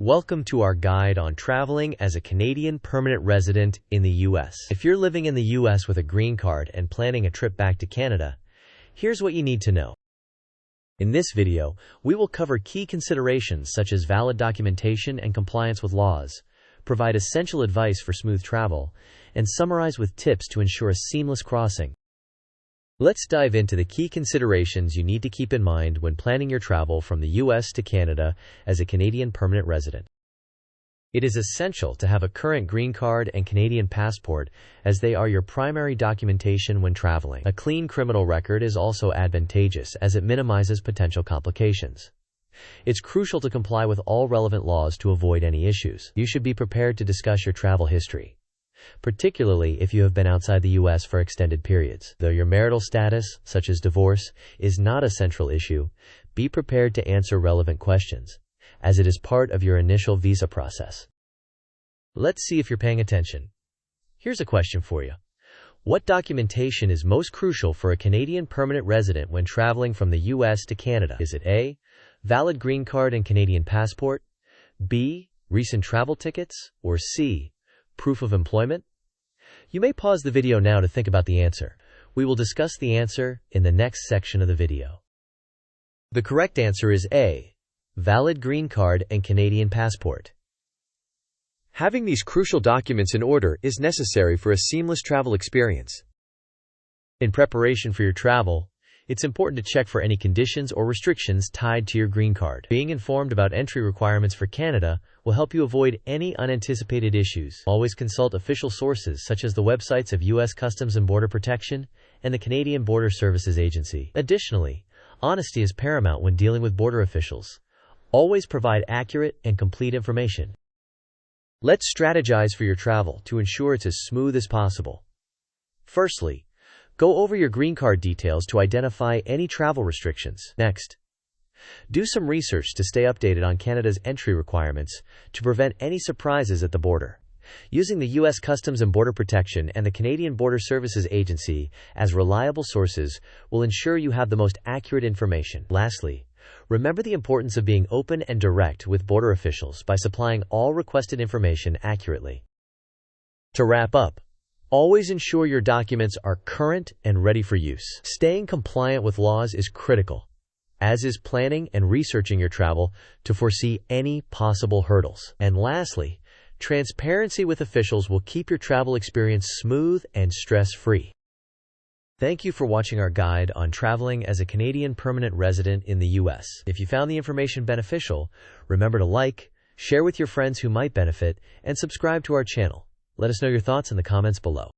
Welcome to our guide on traveling as a Canadian permanent resident in the U.S. If you're living in the U.S. with a green card and planning a trip back to Canada, here's what you need to know. In this video, we will cover key considerations such as valid documentation and compliance with laws, provide essential advice for smooth travel, and summarize with tips to ensure a seamless crossing. Let's dive into the key considerations you need to keep in mind when planning your travel from the U.S. to Canada as a Canadian permanent resident. It is essential to have a current green card and Canadian passport, as they are your primary documentation when traveling. A clean criminal record is also advantageous as it minimizes potential complications. It's crucial to comply with all relevant laws to avoid any issues. You should be prepared to discuss your travel history, particularly if you have been outside the U.S. for extended periods. Though your marital status, such as divorce, is not a central issue, be prepared to answer relevant questions, as it is part of your initial visa process. Let's see if you're paying attention. Here's a question for you. What documentation is most crucial for a Canadian permanent resident when traveling from the U.S. to Canada? Is it A, valid green card and Canadian passport, B, recent travel tickets, or C, proof of employment? You may pause the video now to think about the answer. We will discuss the answer in the next section of the video. The correct answer is A, valid green card and Canadian passport. Having these crucial documents in order is necessary for a seamless travel experience. In preparation for your travel, it's important to check for any conditions or restrictions tied to your green card. Being informed about entry requirements for Canada will help you avoid any unanticipated issues. Always consult official sources such as the websites of U.S. Customs and Border Protection and the Canadian Border Services Agency. Additionally, honesty is paramount when dealing with border officials. Always provide accurate and complete information. Let's strategize for your travel to ensure it's as smooth as possible. Firstly, go over your green card details to identify any travel restrictions. Next, do some research to stay updated on Canada's entry requirements to prevent any surprises at the border. Using the U.S. Customs and Border Protection and the Canadian Border Services Agency as reliable sources will ensure you have the most accurate information. Lastly, remember the importance of being open and direct with border officials by supplying all requested information accurately. To wrap up, always ensure your documents are current and ready for use. Staying compliant with laws is critical, as is planning and researching your travel to foresee any possible hurdles. And lastly, transparency with officials will keep your travel experience smooth and stress-free. Thank you for watching our guide on traveling as a Canadian permanent resident in the U.S. If you found the information beneficial, remember to like, share with your friends who might benefit, and subscribe to our channel. Let us know your thoughts in the comments below.